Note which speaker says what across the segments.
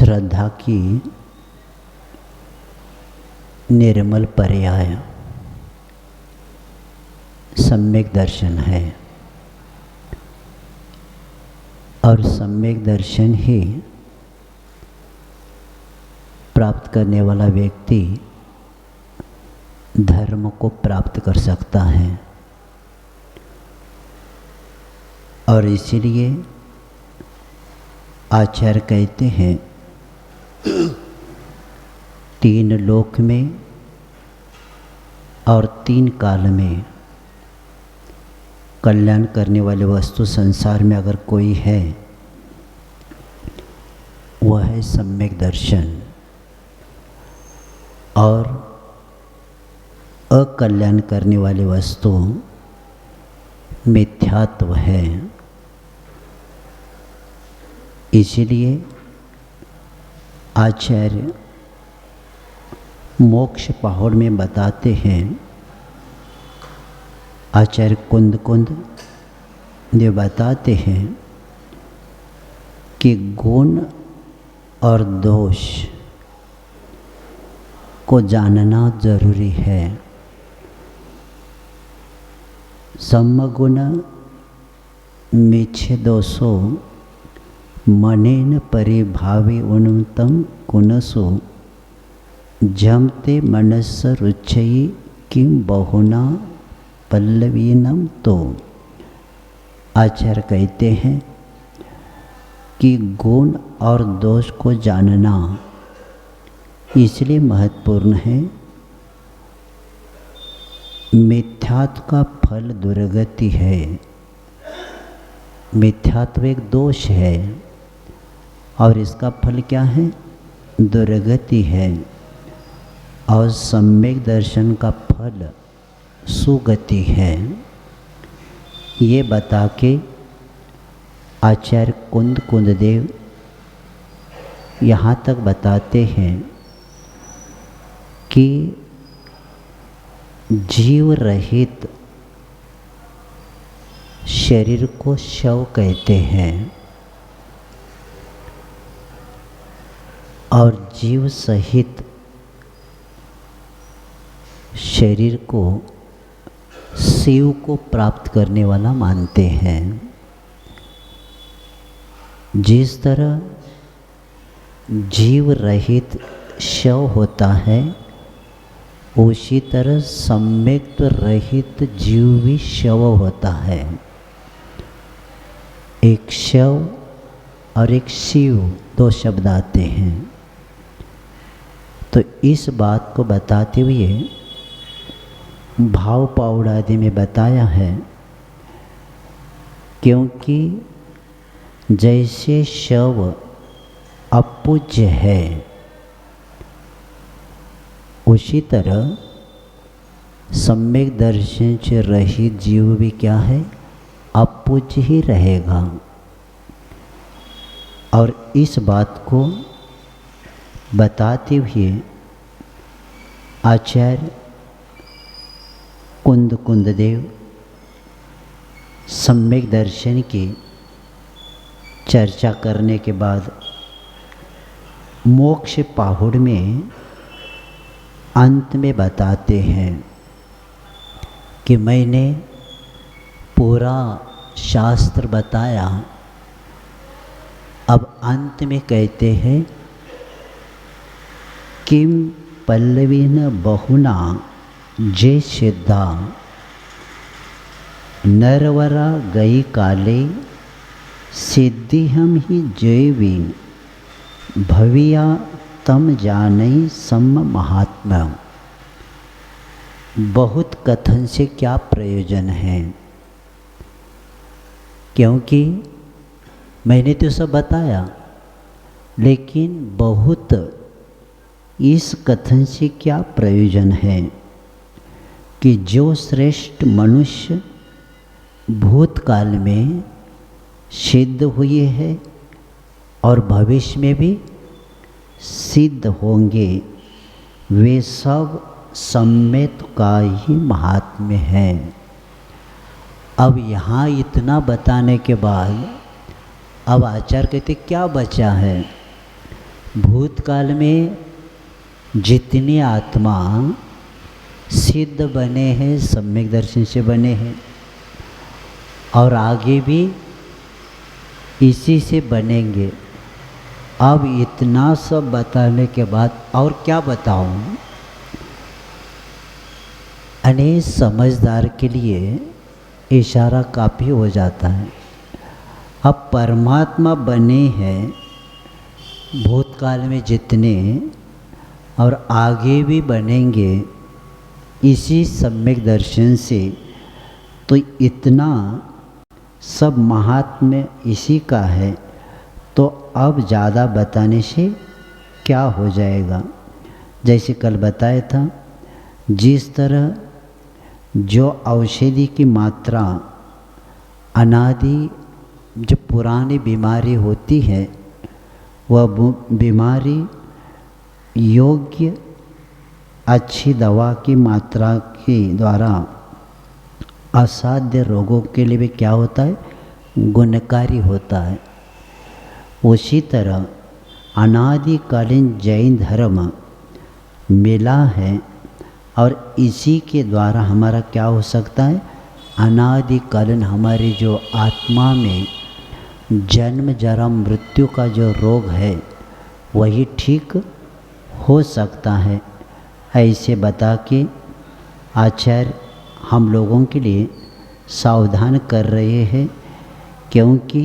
Speaker 1: श्रद्धा की निर्मल पर्याय सम्यक दर्शन है और सम्यक दर्शन ही प्राप्त करने वाला व्यक्ति धर्म को प्राप्त कर सकता है। और इसीलिए आचार्य कहते हैं तीन लोक में और तीन काल में कल्याण करने वाले वस्तु संसार में अगर कोई है वह है सम्यक दर्शन, और अकल्याण करने वाली वस्तु मिथ्यात्व है। इसीलिए आचार्य मोक्ष पहाड़ में बताते हैं, आचार्य कुंद ये बताते हैं कि गुण और दोष को जानना जरूरी है। समगुण मिच्छे दोषो मनेन परिभावी उन्नतम गुणसु जमते मनस रुचयी किम बहुना पल्लवीनम। तो आचार्य कहते हैं कि गुण और दोष को जानना इसलिए महत्वपूर्ण है, मिथ्यात्व का फल दुर्गति है। मिथ्यात्व एक दोष है और इसका फल क्या है? दुर्गति है। और सम्यक दर्शन का फल सुगति है। ये बता के आचार्य कुंददेव यहाँ तक बताते हैं कि जीव रहित शरीर को शव कहते हैं और जीव सहित शरीर को शिव को प्राप्त करने वाला मानते हैं। जिस तरह जीव रहित शव होता है उसी तरह सम्यक रहित जीव भी शव होता है। एक शव और एक शिव दो शब्द आते हैं। तो इस बात को बताते हुए भाव पाउड़ आदि में बताया है, क्योंकि जैसे शव अपूज्य है उसी तरह सम्यक दर्शन से रहित जीव भी क्या है? अपूज्य ही रहेगा। और इस बात को बताते हुए आचार्य कुंददेव सम्यक दर्शन की चर्चा करने के बाद मोक्ष पहाड़ में अंत में बताते हैं कि मैंने पूरा शास्त्र बताया, अब अंत में कहते हैं किम पल्लवीन बहुना जे सिद्धा नरवरा गई काले सिद्धि हम ही जैवी भविया तम जानई सम महात्मा। बहुत कथन से क्या प्रयोजन है, क्योंकि मैंने तो सब बताया, लेकिन बहुत इस कथन से क्या प्रयोजन है कि जो श्रेष्ठ मनुष्य भूतकाल में सिद्ध हुए हैं और भविष्य में भी सिद्ध होंगे, वे सब सम्यक का ही महात्म्य है। अब यहाँ इतना बताने के बाद अब आचार्य कहते क्या बचा है? भूतकाल में जितनी आत्मा सिद्ध बने हैं सम्यक दर्शन से बने हैं और आगे भी इसी से बनेंगे। अब इतना सब बताने के बाद और क्या बताऊं? अनेक समझदार के लिए इशारा काफ़ी हो जाता है। अब परमात्मा बने हैं भूतकाल में जितने और आगे भी बनेंगे इसी सम्यक दर्शन से, तो इतना सब महात्म्य इसी का है, तो अब ज़्यादा बताने से क्या हो जाएगा। जैसे कल बताया था, जिस तरह जो औषधि की मात्रा अनादि जो पुरानी बीमारी होती है, वह बीमारी योग्य अच्छी दवा की मात्रा के द्वारा असाध्य रोगों के लिए भी क्या होता है, गुणकारी होता है। उसी तरह अनादिकालीन जैन धर्म मिला है और इसी के द्वारा हमारा क्या हो सकता है, अनादिकालीन हमारी जो आत्मा में जन्म जरा मृत्यु का जो रोग है वही ठीक हो सकता है। ऐसे बता के आचार्य हम लोगों के लिए सावधान कर रहे हैं, क्योंकि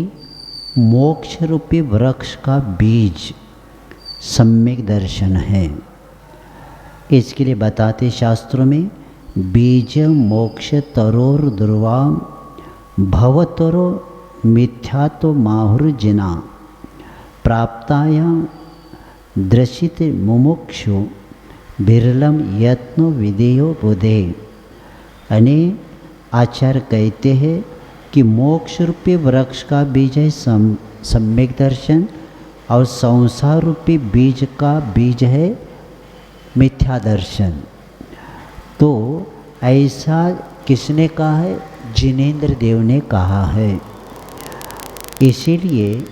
Speaker 1: मोक्ष रूपी वृक्ष का बीज सम्यक दर्शन है। इसके लिए बताते शास्त्रों में, बीज मोक्ष तरोर ध्रुवा भवतरो मिथ्या तो माहुर्जिना प्राप्ताया दृशित मुमुक्षु बिरलम यत्नो विदेयो बुधे। यानी आचार्य कहते हैं कि मोक्ष रूपी वृक्ष का बीज है सम्यक दर्शन और संसार रूपी बीज का बीज है मिथ्या दर्शन। तो ऐसा किसने कहा है, जिनेंद्र देव ने कहा है। इसीलिए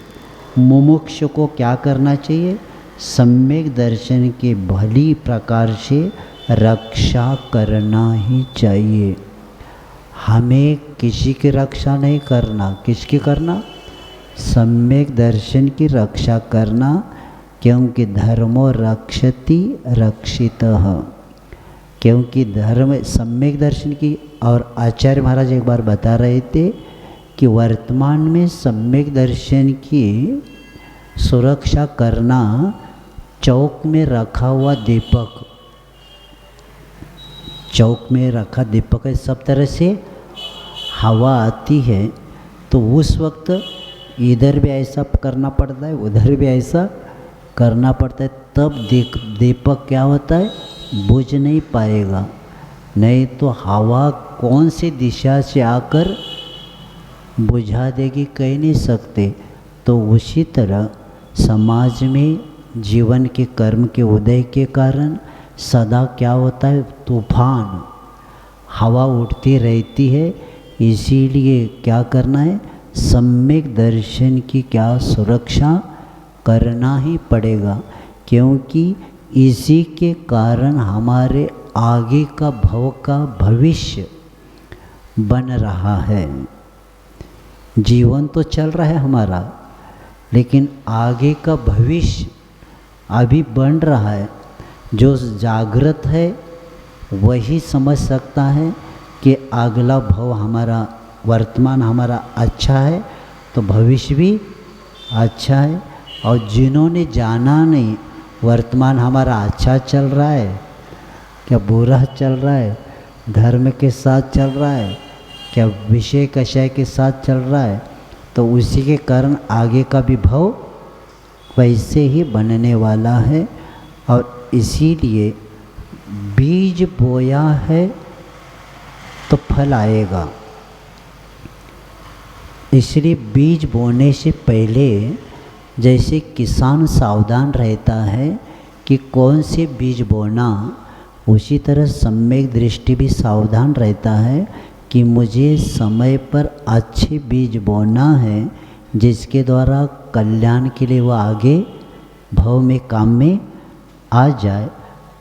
Speaker 1: मुमुक्ष को क्या करना चाहिए, सम्यक दर्शन के भली प्रकार से रक्षा करना ही चाहिए। हमें किसी की रक्षा नहीं करना, किसकी करना, सम्यक दर्शन की रक्षा करना, क्योंकि धर्मो रक्षति रक्षितः। क्योंकि धर्म सम्यक दर्शन की, और आचार्य महाराज एक बार बता रहे थे कि वर्तमान में सम्यक दर्शन की सुरक्षा करना चौक में रखा हुआ दीपक, चौक में रखा दीपक है, सब तरह से हवा आती है तो उस वक्त इधर भी ऐसा करना पड़ता है, उधर भी ऐसा करना पड़ता है, तब दीपक क्या होता है, बुझ नहीं पाएगा। नहीं तो हवा कौन सी दिशा से आकर बुझा देगी, कह नहीं सकते। तो उसी तरह समाज में जीवन के कर्म के उदय के कारण सदा क्या होता है, तूफान, हवा उठती रहती है। इसीलिए क्या करना है, सम्यक दर्शन की क्या सुरक्षा करना ही पड़ेगा, क्योंकि इसी के कारण हमारे आगे का भव का भविष्य बन रहा है। जीवन तो चल रहा है हमारा, लेकिन आगे का भविष्य अभी बन रहा है। जो जागृत है वही समझ सकता है कि अगला भव हमारा, वर्तमान हमारा अच्छा है तो भविष्य भी अच्छा है। और जिन्होंने जाना नहीं वर्तमान हमारा अच्छा चल रहा है क्या बुरा चल रहा है, धर्म के साथ चल रहा है क्या विषय कषय के साथ चल रहा है, तो उसी के कारण आगे का भी भव वैसे ही बनने वाला है। और इसीलिए बीज बोया है तो फल आएगा। इसलिए बीज बोने से पहले जैसे किसान सावधान रहता है कि कौन से बीज बोना, उसी तरह सम्यक दृष्टि भी सावधान रहता है कि मुझे समय पर अच्छे बीज बोना है, जिसके द्वारा कल्याण के लिए वह आगे भव में काम में आ जाए।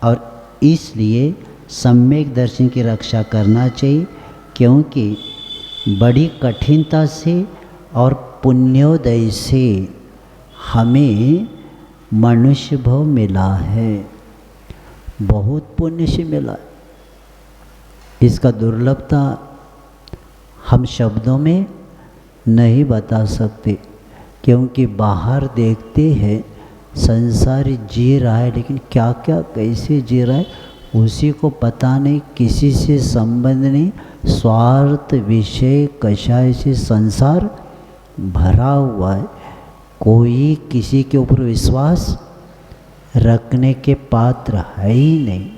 Speaker 1: और इसलिए सम्यक दर्शन की रक्षा करना चाहिए, क्योंकि बड़ी कठिनता से और पुण्योदय से हमें मनुष्य भव मिला है, बहुत पुण्य से मिला है। इसका दुर्लभता हम शब्दों में नहीं बता सकते, क्योंकि बाहर देखते हैं संसार जी रहा है, लेकिन क्या क्या कैसे जी रहा है उसी को पता नहीं, किसी से संबंध नहीं, स्वार्थ विषय कषाय से संसार भरा हुआ है। कोई किसी के ऊपर विश्वास रखने के पात्र है ही नहीं।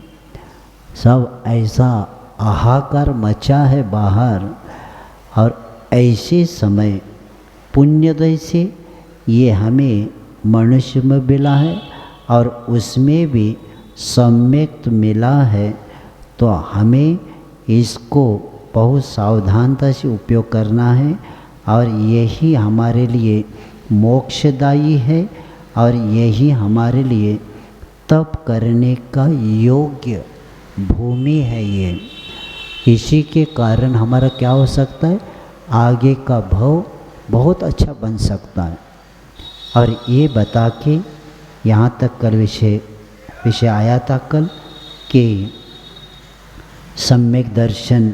Speaker 1: सब ऐसा हाहाकार मचा है बाहर। और ऐसे समय पुण्योदय से ये हमें मनुष्य में मिला है, और उसमें भी सम्यक मिला है, तो हमें इसको बहुत सावधानता से उपयोग करना है। और यही हमारे लिए मोक्षदायी है, और यही हमारे लिए तप करने का योग्य भूमि है। ये इसी के कारण हमारा क्या हो सकता है, आगे का भव बहुत अच्छा बन सकता है। और ये बता के यहाँ तक कल विषय आया था कल कि सम्यक दर्शन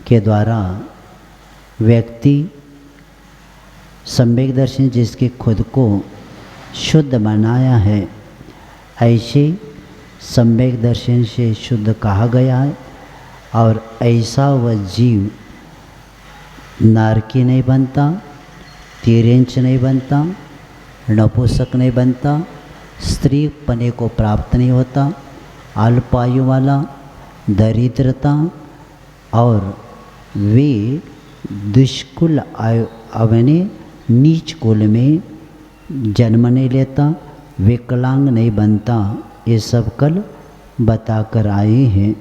Speaker 1: के द्वारा व्यक्ति, सम्यक दर्शन जिसके खुद को शुद्ध बनाया है, ऐसे सम्यक दर्शन से शुद्ध कहा गया है। और ऐसा वह जीव नारकी नहीं बनता, तिर्यंच नहीं बनता, नपुंसक नहीं बनता, स्त्री पने को प्राप्त नहीं होता, अल्पायु वाला, दरिद्रता और वे दुष्कुल अवने नीच कुल में जन्म नहीं लेता, विकलांग नहीं बनता। ये सब कल बताकर आए हैं,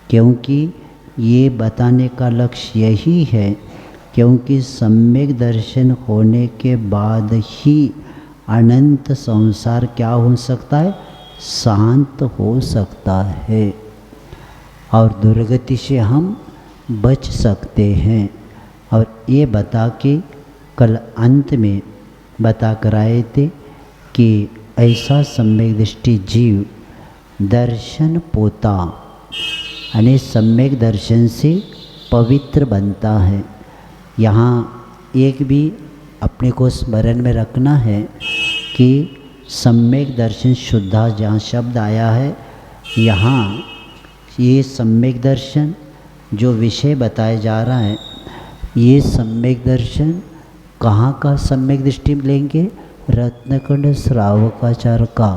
Speaker 1: क्योंकि ये बताने का लक्ष्य यही है, क्योंकि सम्यक दर्शन होने के बाद ही अनंत संसार क्या हो सकता है, शांत हो सकता है, और दुर्गति से हम बच सकते हैं। और ये बता के कल अंत में बता कर आए थे कि ऐसा सम्यक दृष्टि जीव दर्शन पोता, यानी सम्यक दर्शन से पवित्र बनता है। यहाँ एक भी अपने को स्मरण में रखना है कि सम्यक दर्शन शुद्धा जहाँ शब्द आया है, यहाँ ये सम्यक दर्शन जो विषय बताया जा रहा है, ये सम्यक दर्शन कहाँ का सम्यक दृष्टि में लेंगे, रत्नकुंड श्रावकाचार्य का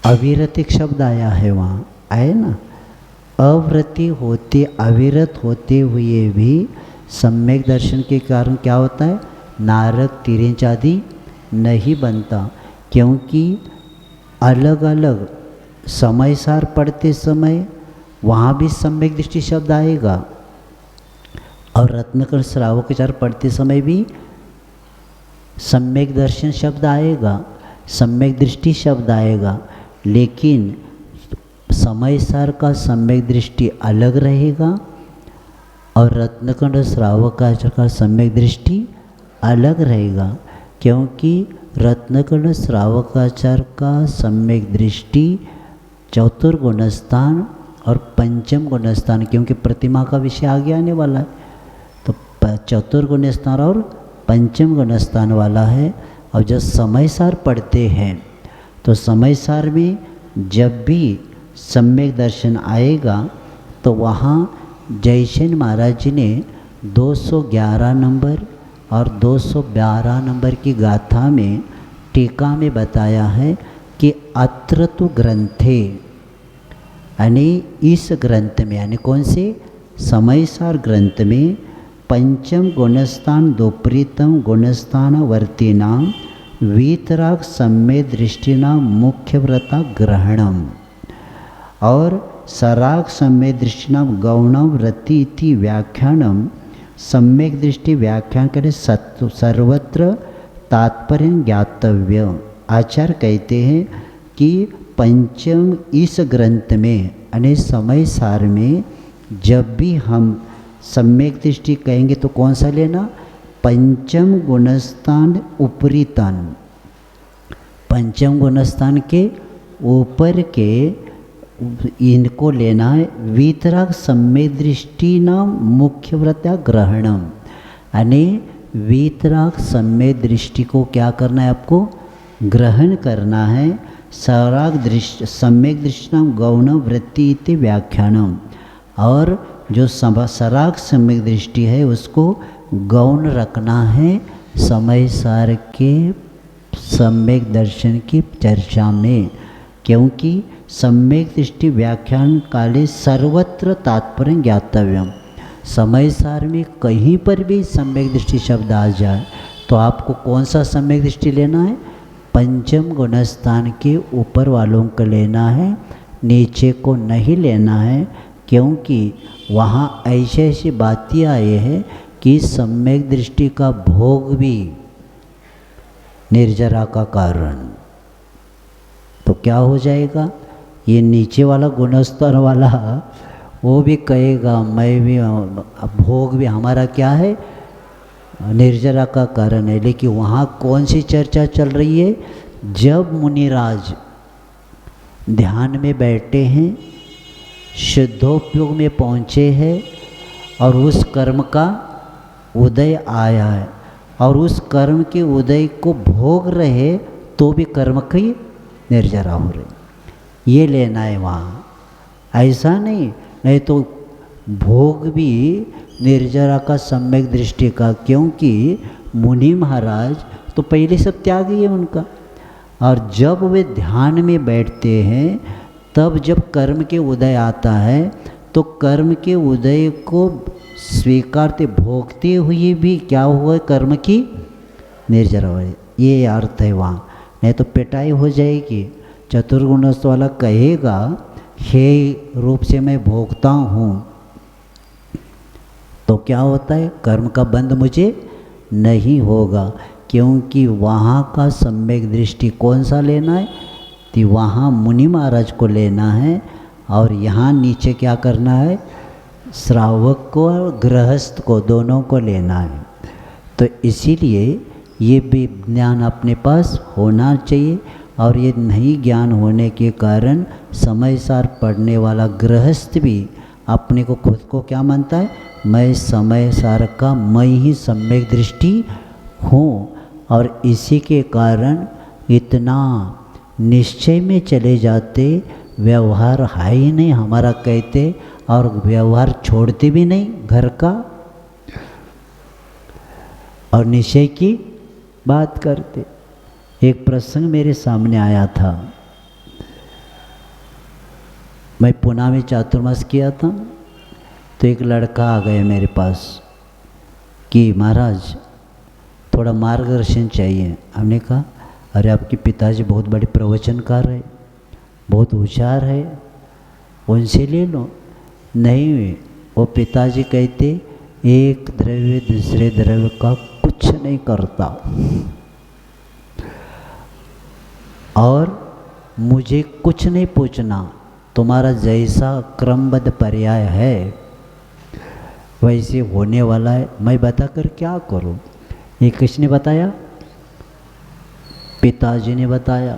Speaker 1: अविरतिक शब्द आया है, वहाँ आए ना, अव्रति होते अविरत होते हुए भी सम्यक दर्शन के कारण क्या होता है, नारक तिर्यंच आदि नहीं बनता, क्योंकि अलग अलग समय सार पढ़ते समय वहाँ भी सम्यक दृष्टि शब्द आएगा, और रत्नकुंड श्रावकाचार्य पढ़ते समय भी सम्यक दर्शन शब्द आएगा, सम्यक दृष्टि शब्द आएगा, लेकिन समय सार का सम्यक दृष्टि अलग रहेगा और रत्नकुंड श्रावकाचार्य का सम्यक दृष्टि अलग रहेगा, क्योंकि रत्नकुंड श्रावकाचार्य का सम्यक दृष्टि चतुर्गुण स्थान और पंचम गुण स्थान, क्योंकि प्रतिमा का विषय आगे आने वाला है, तो चतुर्गुण स्थान और पंचम गुण स्थान वाला है। और जब समय सार पढ़ते हैं तो समय सार में जब भी सम्यक दर्शन आएगा तो वहाँ जयसेन महाराज जी ने 211 नंबर और 212 नंबर की गाथा में टीका में बताया है कि अत्र तु ग्रंथे, यानी इस ग्रंथ में, यानी कौन से समय सार ग्रंथ में, पंचम गुणस्थान दोपरीतम गुणस्थान वर्तिनाम वीतराग सम्यक दृष्टिना मुख्य व्रता ग्रहणम और सराग सम्यक दृष्टिनाम गौणम व्रति इति व्याख्यानम। सम्यक दृष्टि व्याख्यान करे सर्वत्र तात्पर्य ज्ञातव्य। आचार्य कहते हैं कि पंचम इस ग्रंथ में यानी समय सार में जब भी हम सम्यक दृष्टि कहेंगे तो कौन सा लेना? पंचम गुणस्थान ऊपरी तन, पंचम गुणस्थान के ऊपर के इनको लेना है। वीतराग सम्यक दृष्टि नाम मुख्य व्रत्या ग्रहणम, यानी वीतराग सम्यक दृष्टि को क्या करना है? आपको ग्रहण करना है। सराग दृष्टि सम्यक दृष्टि नाम गौण वृत्ति इति व्याख्यानम, और जो सराग सम्यक दृष्टि है उसको गौण रखना है समय सार के सम्यक दर्शन की चर्चा में, क्योंकि सम्यक दृष्टि व्याख्यान काले सर्वत्र तात्पर्य ज्ञातव्यम। समय सार में कहीं पर भी सम्यक दृष्टि शब्द आ जाए तो आपको कौन सा सम्यक दृष्टि लेना है? पंचम गुणस्थान के ऊपर वालों को लेना है, नीचे को नहीं लेना है, क्योंकि वहाँ ऐसी ऐसी बातें आई है कि सम्यक दृष्टि का भोग भी निर्जरा का कारण। तो क्या हो जाएगा? ये नीचे वाला गुणस्तर वाला वो भी कहेगा मैं भी, भोग भी हमारा क्या है? निर्जरा का कारण है। लेकिन वहाँ कौन सी चर्चा चल रही है? जब मुनिराज ध्यान में बैठे हैं, शुद्धोपयोग में पहुँचे हैं और उस कर्म का उदय आया है और उस कर्म के उदय को भोग रहे तो भी कर्म की निर्जरा हो रही, ये लेना है वहाँ। ऐसा नहीं तो भोग भी निर्जरा का सम्यक दृष्टि का, क्योंकि मुनि महाराज तो पहले सब त्यागी है उनका, और जब वे ध्यान में बैठते हैं तब जब कर्म के उदय आता है तो कर्म के उदय को स्वीकारते भोगते हुए भी क्या हुआ? कर्म की निर्जरा हो, ये अर्थ है वहाँ। नहीं तो पिटाई हो जाएगी। चतुर्गुणस्थ वाला कहेगा हे रूप से मैं भोगता हूँ, तो क्या होता है? कर्म का बंध मुझे नहीं होगा, क्योंकि वहाँ का सम्यक दृष्टि कौन सा लेना है? तो वहाँ मुनि महाराज को लेना है, और यहाँ नीचे क्या करना है? श्रावक को और गृहस्थ को, दोनों को लेना है। तो इसीलिए ये भी ज्ञान अपने पास होना चाहिए, और ये नहीं ज्ञान होने के कारण समय सार पढ़ने वाला गृहस्थ भी अपने को खुद को क्या मानता है? मैं समय सार का मैं ही सम्यक दृष्टि हूँ, और इसी के कारण इतना निश्चय में चले जाते, व्यवहार है ही नहीं हमारा कहते, और व्यवहार छोड़ते भी नहीं घर का, और निश्चय की बात करते। एक प्रसंग मेरे सामने आया था, मैं पुणे में चातुर्मास किया था, तो एक लड़का आ गया मेरे पास कि महाराज थोड़ा मार्गदर्शन चाहिए। हमने कहा अरे आपके पिताजी बहुत बड़े प्रवचनकार है, बहुत होशियार है, उनसे ले लो। नहीं, वो पिताजी कहते एक द्रव्य दूसरे द्रव्य का कुछ नहीं करता, और मुझे कुछ नहीं पूछना, तुम्हारा जैसा क्रमबद्ध पर्याय है वैसे होने वाला है, मैं बताकर क्या करूं? ये किसने बताया? पिताजी ने बताया।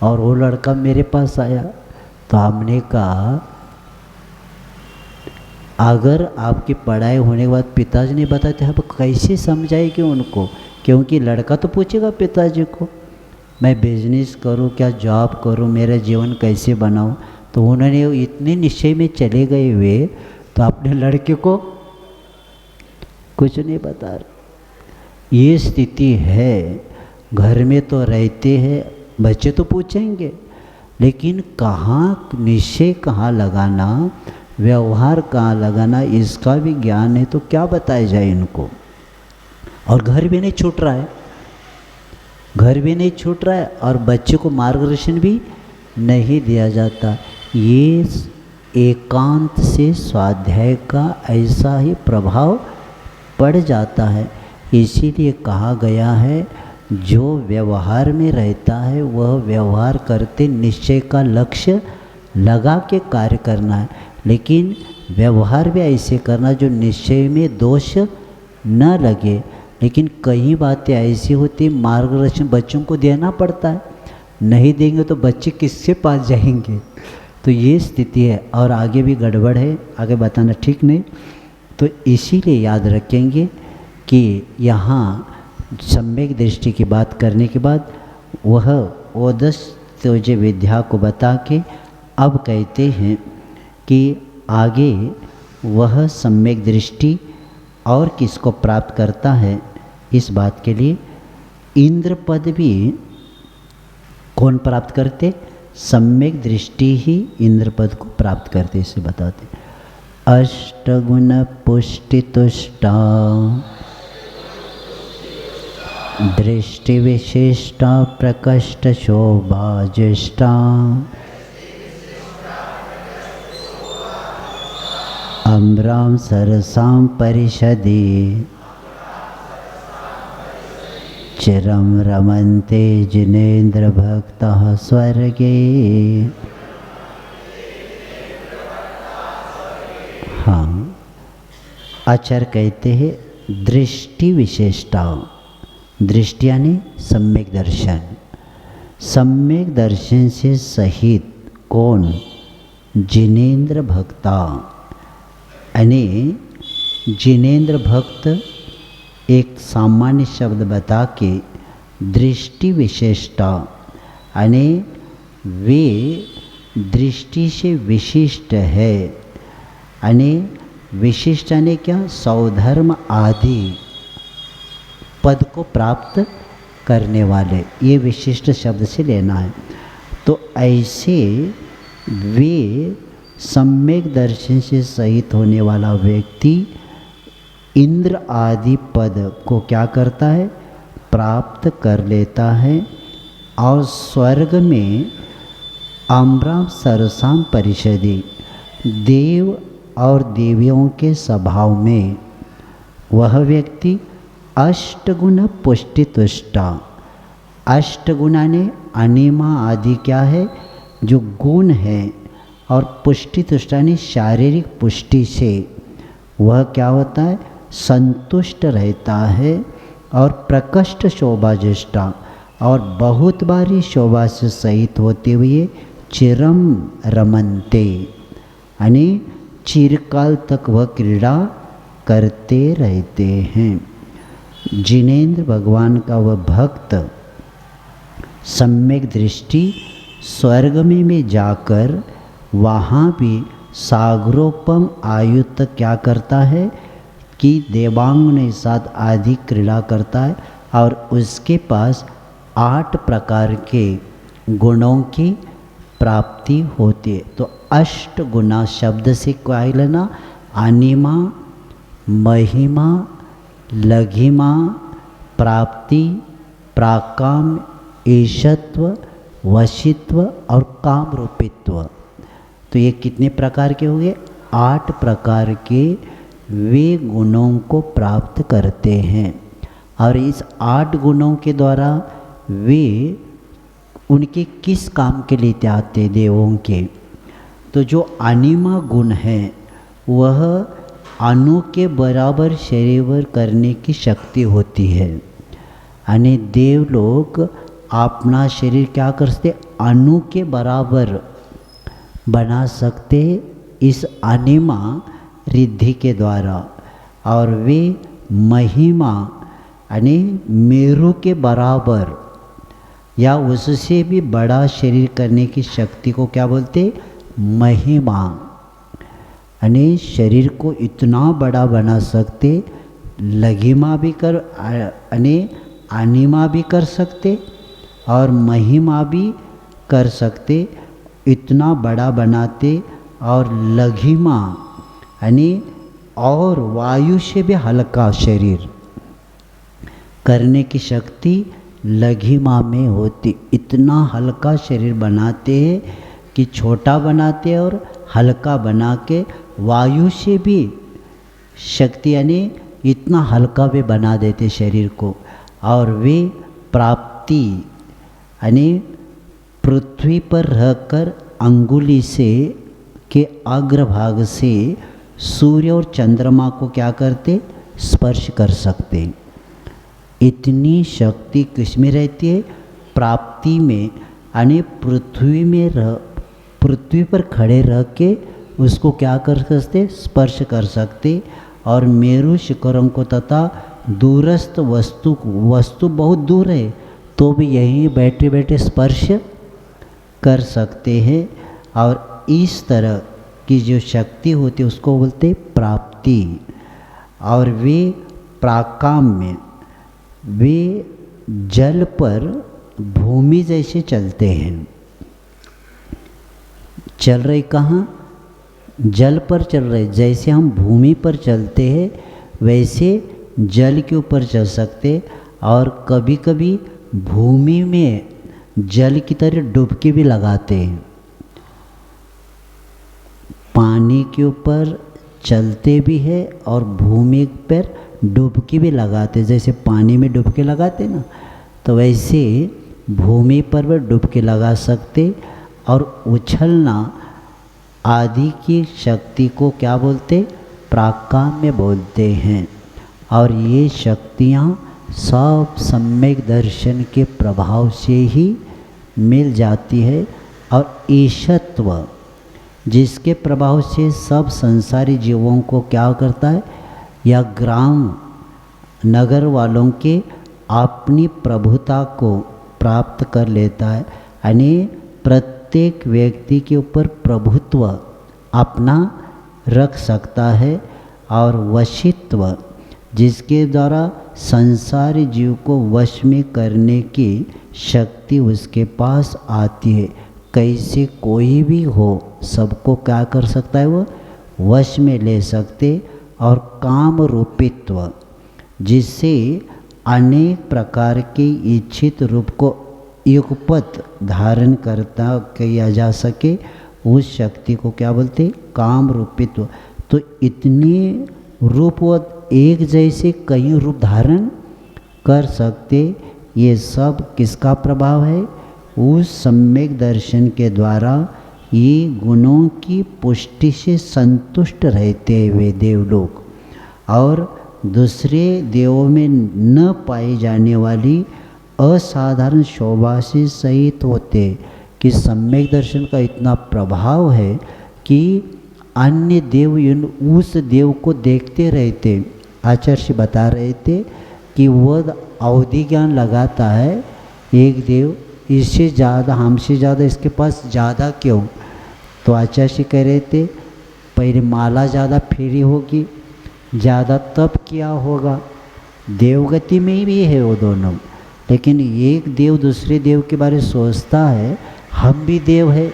Speaker 1: और वो लड़का मेरे पास आया, तो हमने कहा अगर आपकी पढ़ाई होने के बाद पिताजी ने बताया तो आप कैसे समझाएंगे उनको? क्योंकि लड़का तो पूछेगा पिताजी को मैं बिजनेस करूं, क्या जॉब करूं, मेरा जीवन कैसे बनाऊं? तो उन्होंने इतने निश्चय में चले गए हुए, तो अपने लड़के को कुछ नहीं बता रहे। ये स्थिति है। घर में तो रहते हैं, बच्चे तो पूछेंगे, लेकिन कहाँ निश्चय कहाँ लगाना, व्यवहार कहाँ लगाना, इसका भी ज्ञान है तो क्या बताया जाए इनको? और घर भी नहीं छूट रहा है, घर भी नहीं छूट रहा है, और बच्चे को मार्गदर्शन भी नहीं दिया जाता। ये एकांत से स्वाध्याय का ऐसा ही प्रभाव पड़ जाता है। इसीलिए कहा गया है जो व्यवहार में रहता है वह व्यवहार करते निश्चय का लक्ष्य लगा के कार्य करना है, लेकिन व्यवहार भी ऐसे करना जो निश्चय में दोष न लगे। लेकिन कई बातें ऐसी होती, मार्गदर्शन बच्चों को देना पड़ता है, नहीं देंगे तो बच्चे किससे पास जाएंगे। तो ये स्थिति है और आगे भी गड़बड़ है, आगे बताना ठीक नहीं। तो इसीलिए याद रखेंगे कि यहाँ सम्यक दृष्टि की बात करने के बाद वह ओदस तुझे विद्या को बता के अब कहते हैं कि आगे वह सम्यक दृष्टि और किसको प्राप्त करता है। इस बात के लिए इंद्र पद भी कौन प्राप्त करते, सम्यक दृष्टि ही इंद्र पद को प्राप्त करते, इसे बताते। अष्टगुण पुष्टि तुष्टा दृष्टि विशिष्टा प्रकष्ट शोभा ज्येष्ठा अम्रां सरसां परिषदि चिरं रमन्ते जिनेन्द्र भक्तः स्वर्गे। हाँ, आचार्य कहते हैं दृष्टि विशेषता, दृष्टि यानी सम्यक दर्शन। सम्यक दर्शन से सहित कौन, जिनेन्द्र भक्ता, यानी जिनेन्द्र भक्त एक सामान्य शब्द बता के दृष्टि विशेषता यानी वे दृष्टि से विशिष्ट है, यानी विशिष्ट यानी क्या, सौधर्म आदि पद को प्राप्त करने वाले, ये विशिष्ट शब्द से लेना है। तो ऐसे वे सम्यक दर्शन से सहित होने वाला व्यक्ति इंद्र आदि पद को क्या करता है, प्राप्त कर लेता है और स्वर्ग में आम्रां सरसां परिषदि, देव और देवियों के स्वभाव में वह व्यक्ति अष्टगुण पुष्टि तुष्टा। अष्टगुणा ने अनिमा आदि क्या है, जो गुण है, और पुष्टि तुष्टा ने शारीरिक पुष्टि से वह क्या होता है, संतुष्ट रहता है। और प्रकष्ट शोभा ज्येष्ठा, और बहुत बारी शोभा से सहित होते हुए चिरम रमनते, यानी चिरकाल तक वह क्रीड़ा करते रहते हैं। जिनेन्द्र भगवान का वह भक्त सम्यक दृष्टि स्वर्ग में जाकर वहाँ भी सागरोपम आयु तक क्या करता है कि देवांग ने साथ आदि क्रीड़ा करता है और उसके पास 8 प्रकार के गुणों की प्राप्ति होती है। तो अष्ट गुना शब्द से क्या लेना, अनिमा, महिमा, लघिमा, प्राप्ति, प्राकाम, ईशत्व, वशित्व और काम रूपित्व। तो ये कितने प्रकार के हो गए, 8 प्रकार के वे गुणों को प्राप्त करते हैं। और इस 8 गुणों के द्वारा वे उनके किस काम के लिए आते देवों के, तो जो अनिमा गुण है वह अणु के बराबर शरीर करने की शक्ति होती है। यानी देव लोग अपना शरीर क्या कर सकते, अणु के बराबर बना सकते इस अनिमा रिद्धि के द्वारा। और वे महिमा यानी मेरु के बराबर या उससे भी बड़ा शरीर करने की शक्ति को क्या बोलते, महिमा, यानी शरीर को इतना बड़ा बना सकते। लघिमा भी कर यानी अनिमा भी कर सकते और महिमा भी कर सकते, इतना बड़ा बनाते। और लघिमा यानी और वायु से भी हल्का शरीर करने की शक्ति लघिमा में होती। इतना हल्का शरीर बनाते हैं कि छोटा बनाते और हल्का बना के वायु से भी शक्ति यानी इतना हल्का भी बना देते शरीर को। और वे प्राप्ति यानी पृथ्वी पर रहकर अंगुली से के अग्रभाग से सूर्य और चंद्रमा को क्या करते, स्पर्श कर सकते। इतनी शक्ति किसमें रहती है, प्राप्ति में, यानी पृथ्वी पर खड़े रह के उसको क्या कर सकते, स्पर्श कर सकते। और मेरु शिखरों को तथा दूरस्थ वस्तु बहुत दूर है तो भी यहीं बैठे बैठे स्पर्श कर सकते हैं। और इस तरह की जो शक्ति होती है उसको बोलते प्राप्ति। और वे प्राकाम्य, वे जल पर भूमि जैसे चलते हैं। चल रहे कहाँ, जल पर चल रहे। जैसे हम भूमि पर चलते हैं वैसे जल के ऊपर चल सकते। और कभी कभी भूमि में जल की तरह डुबकी भी लगाते हैं। पानी के ऊपर चलते भी है और भूमि पर डुबकी भी लगाते। जैसे पानी में डुबकी लगाते ना, तो वैसे भूमि पर भी डुबकी लगा सकते। और उछलना आदि की शक्ति को क्या बोलते, प्राकाम्य बोलते हैं। और ये शक्तियाँ सब सम्यक दर्शन के प्रभाव से ही मिल जाती है। और ईशत्व, जिसके प्रभाव से सब संसारी जीवों को क्या करता है, या ग्राम नगर वालों के अपनी प्रभुता को प्राप्त कर लेता है। यानी प्रत्येक व्यक्ति के ऊपर प्रभुत्व अपना रख सकता है। और वशित्व, जिसके द्वारा संसारी जीव को वश में करने की शक्ति उसके पास आती है। कैसे कोई भी हो सबको क्या कर सकता है, वो वश में ले सकते। और काम रूपित्व, जिससे अनेक प्रकार के इच्छित रूप को युगपत धारण करता किया जा सके, उस शक्ति को क्या बोलते, काम रूपित्व। तो इतने रूप वो एक जैसे कई रूप धारण कर सकते। ये सब किसका प्रभाव है, उस सम्यक दर्शन के द्वारा ये गुणों की पुष्टि से संतुष्ट रहते हुए देवलोक और दूसरे देवों में न पाई जाने वाली असाधारण शोभा से सहित होते। कि सम्यक दर्शन का इतना प्रभाव है कि अन्य देव उस देव को देखते रहते। आचार्य बता रहे थे कि वह अवधि ज्ञान लगाता है, एक देव इससे ज़्यादा, हमसे ज़्यादा इसके पास ज़्यादा क्यों। तो आचार्य कह रहे थे पहले माला ज़्यादा फेरी होगी, ज़्यादा तप किया होगा, देवगति में भी है वो दोनों। लेकिन एक देव दूसरे देव के बारे में सोचता है, हम भी देव है,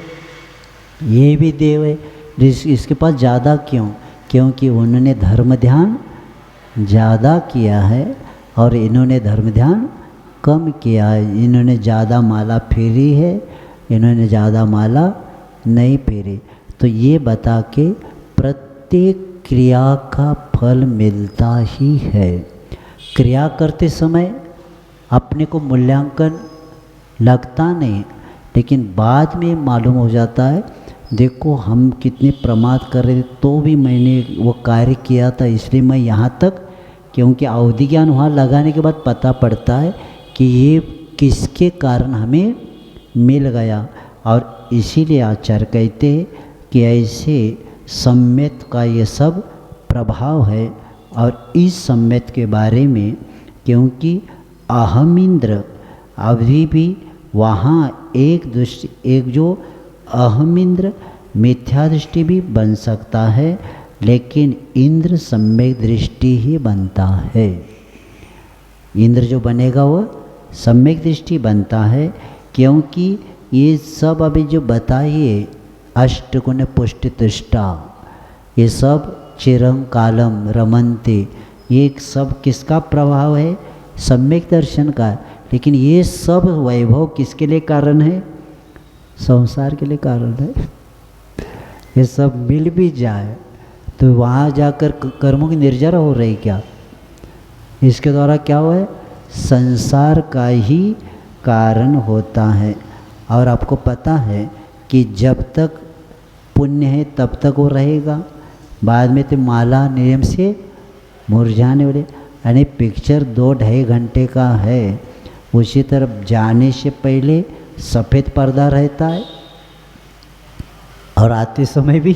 Speaker 1: ये भी देव है, इसके पास ज़्यादा क्यों, क्योंकि उन्होंने धर्म ध्यान ज़्यादा किया है और इन्होंने धर्म ध्यान कम किया है। इन्होंने ज़्यादा माला फेरी है, इन्होंने ज़्यादा माला नहीं फेरी। तो ये बता के प्रत्येक क्रिया का फल मिलता ही है। क्रिया करते समय अपने को मूल्यांकन लगता नहीं, लेकिन बाद में मालूम हो जाता है, देखो हम कितने प्रमाद कर रहे थे तो भी मैंने वो कार्य किया था, इसलिए मैं यहाँ तक। क्योंकि अवधि ज्ञान वहाँ लगाने के बाद पता पड़ता है कि ये किसके कारण हमें मिल गया। और इसीलिए आचार्य कहते हैं कि ऐसे सम्यत का ये सब प्रभाव है। और इस सम्यत के बारे में, क्योंकि अहम इंद्र अभी भी वहाँ एक जो अहम इंद्र मिथ्या दृष्टि भी बन सकता है, लेकिन इंद्र सम्यक दृष्टि ही बनता है। इंद्र जो बनेगा वो सम्यक दृष्टि बनता है। क्योंकि ये सब अभी जो बताइए अष्टगुण पुष्टि तुष्टा, ये सब चिरं कालम रमन्ते, ये सब किसका प्रभाव है, सम्यक दर्शन का। लेकिन ये सब वैभव किसके लिए कारण है, संसार के लिए कारण है। ये सब मिल भी जाए तो वहाँ जाकर कर्मों की निर्जरा हो रही क्या, इसके द्वारा क्या हुआ है, संसार का ही कारण होता है। और आपको पता है कि जब तक पुण्य है तब तक वो रहेगा, बाद में तो माला नियम से मुरझाने वाले। यानी पिक्चर 2-2.5 घंटे का है, उसी तरफ जाने से पहले सफ़ेद पर्दा रहता है और आते समय भी।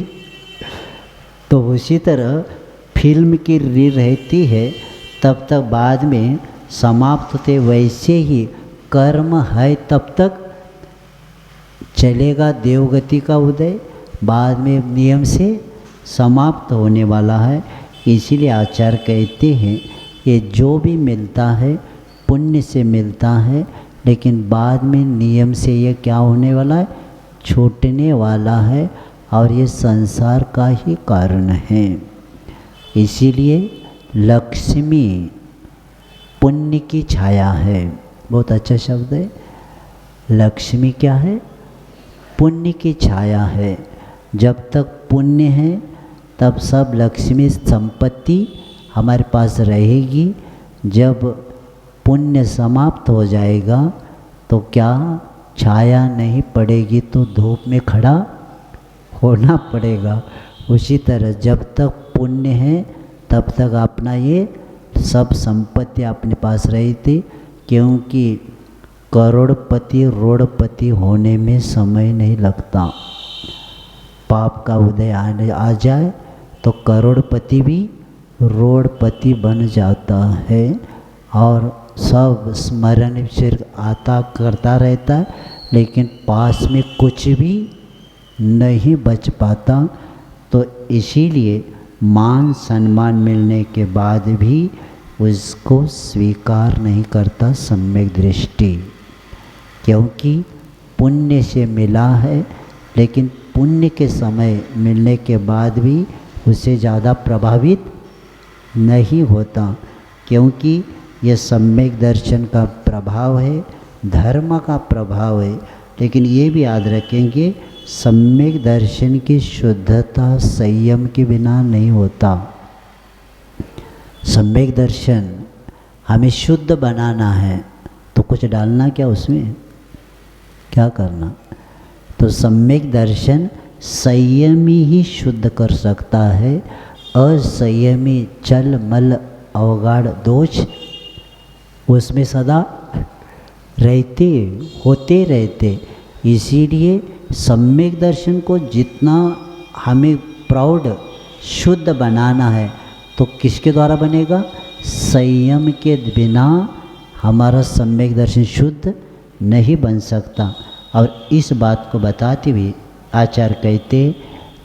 Speaker 1: तो उसी तरह फिल्म की रील रहती है तब तक बाद में समाप्त होते, वैसे ही कर्म है तब तक चलेगा देवगति का उदय, बाद में नियम से समाप्त होने वाला है। इसीलिए आचार्य कहते हैं ये जो भी मिलता है पुण्य से मिलता है, लेकिन बाद में नियम से ये क्या होने वाला है, छूटने वाला है, और ये संसार का ही कारण है। इसीलिए लक्ष्मी पुण्य की छाया है। बहुत अच्छा शब्द है। लक्ष्मी क्या है? पुण्य की छाया है। जब तक पुण्य है तब सब लक्ष्मी संपत्ति हमारे पास रहेगी। जब पुण्य समाप्त हो जाएगा तो क्या छाया नहीं पड़ेगी, तो धूप में खड़ा होना पड़ेगा। उसी तरह जब तक पुण्य है तब तक अपना ये सब संपत्ति अपने पास रही थी, क्योंकि करोड़पति रोड़पति होने में समय नहीं लगता। पाप का उदय आ जाए तो करोड़पति भी रोड़पति बन जाता है, और सब स्मरण सिर्फ आता करता रहता है, लेकिन पास में कुछ भी नहीं बच पाता। तो इसीलिए मान सम्मान मिलने के बाद भी उसको स्वीकार नहीं करता सम्यक दृष्टि, क्योंकि पुण्य से मिला है, लेकिन पुण्य के समय मिलने के बाद भी उससे ज़्यादा प्रभावित नहीं होता, क्योंकि यह सम्यक दर्शन का प्रभाव है, धर्म का प्रभाव है। लेकिन ये भी याद रखेंगे सम्यक दर्शन की शुद्धता संयम के बिना नहीं होता। सम्यक दर्शन हमें शुद्ध बनाना है तो कुछ डालना क्या उसमें, क्या करना? तो सम्यक दर्शन संयमी ही शुद्ध कर सकता है। असंयमी चल मल अवगाढ़ दोष उसमें सदा होते रहते। इसीलिए सम्यक दर्शन को जितना हमें प्राउड शुद्ध बनाना है तो किसके द्वारा बनेगा? संयम के बिना हमारा सम्यक दर्शन शुद्ध नहीं बन सकता। और इस बात को बताते हुए आचार्य कहते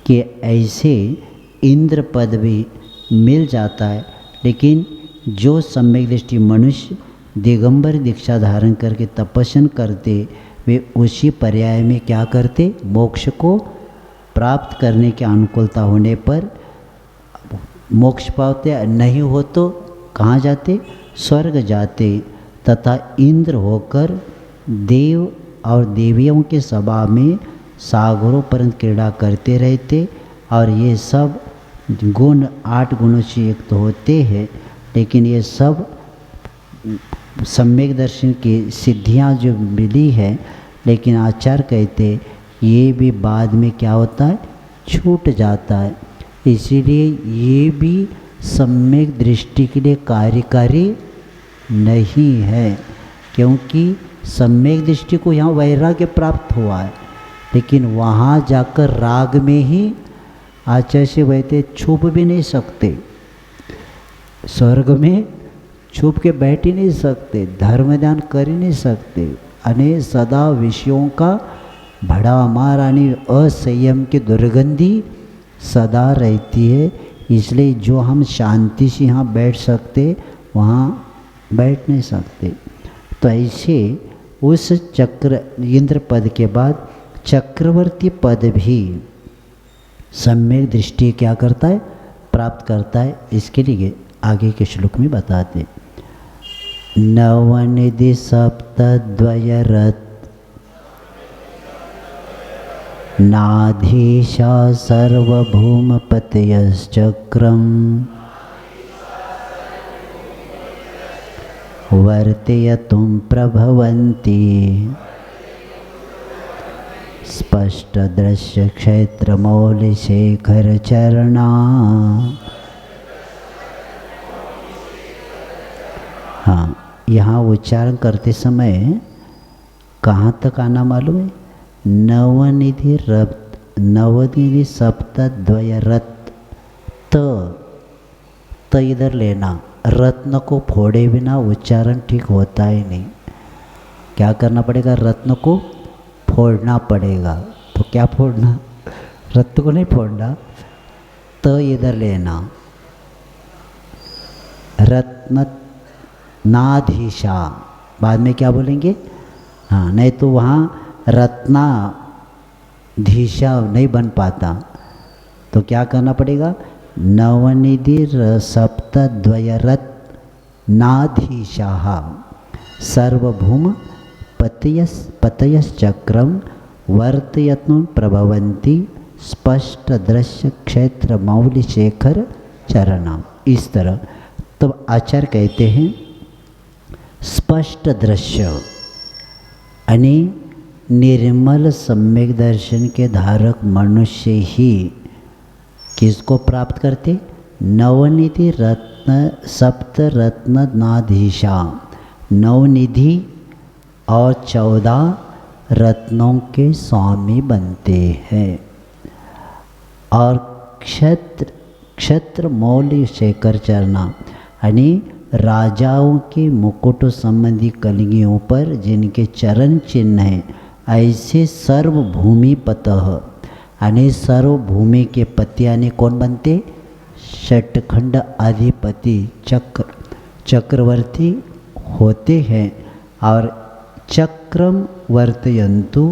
Speaker 1: कि ऐसे इंद्र पद भी मिल जाता है, लेकिन जो सम्यक दृष्टि मनुष्य दिगंबर दीक्षा धारण करके तपस्या करते, वे उसी पर्याय में क्या करते? मोक्ष को प्राप्त करने की अनुकूलता होने पर मोक्ष पाते, नहीं हो तो कहाँ जाते? स्वर्ग जाते, तथा इंद्र होकर देव और देवियों के सभा में सागरों पर्यंत क्रीड़ा करते रहते। और ये सब गुण 8 गुणों से युक्त होते हैं, लेकिन ये सब सम्यक दर्शन की सिद्धियां जो मिली है, लेकिन आचार्य कहते ये भी बाद में क्या होता है? छूट जाता है। इसीलिए ये भी सम्यक दृष्टि के लिए कार्यकारी नहीं है, क्योंकि सम्यक दृष्टि को यहाँ वैराग्य प्राप्त हुआ है, लेकिन वहाँ जाकर राग में ही आचार्य से वैसे छुप भी नहीं सकते। स्वर्ग में छुप के बैठ ही नहीं सकते, धर्म ध्यान कर ही नहीं सकते। अने सदा विषयों का भड़ामार यानी असंयम की दुर्गंधी सदा रहती है। इसलिए जो हम शांति से यहाँ बैठ सकते वहाँ बैठ नहीं सकते। तो ऐसे उस चक्र इंद्र पद के बाद चक्रवर्ती पद भी सम्यक दृष्टि क्या करता है? प्राप्त करता है। इसके लिए आगे के श्लोक में बताते, नवनिधि सप्तद्वयरत् नाधीशा सर्वभूमपतयश्चक्रम् वर्तयतुं प्रभवन्ति स्पष्ट दृश्य क्षेत्र मौलि शेखर चरणा। हाँ, यहाँ उच्चारण करते समय कहाँ तक आना मालूम है? नवनिधि रत, नवनिधि सप्त द्वय रत, त इधर लेना, रत्न को फोड़े बिना उच्चारण ठीक होता ही नहीं। क्या करना पड़ेगा? रत्न को फोड़ना पड़ेगा। तो क्या फोड़ना? रत्न को नहीं फोड़ना, त इधर लेना, रत्न नाधीशा। बाद में क्या बोलेंगे? हाँ, नहीं तो वहाँ रत्नाधीशा नहीं बन पाता। तो क्या करना पड़ेगा? नवनिधि सप्त द्वयरत नाधीशाः सर्वभूम पतयश्चक्रम वर्तयतुं प्रभवन्ति स्पष्ट दृश्य क्षेत्र मौलि शेखर चरणम। इस तरह तब आचार्य कहते हैं स्पष्ट दृश्य यानी निर्मल सम्यक दर्शन के धारक मनुष्य ही किसको प्राप्त करते? नवनिधि रत्न सप्त रत्न नाधीशा, नवनिधि और 14 रत्नों के स्वामी बनते हैं। और क्षत्र मौलि शेखर चरणा यानी राजाओं के मुकुट संबंधी कलगियों पर जिनके चरण चिन्ह हैं, ऐसे सर्वभूमि पतः यानी सर्वभूमि के पति यानी कौन बनते? षटखंड अधिपति चक्रवर्ती होते हैं। और चक्रम वर्तयन्तु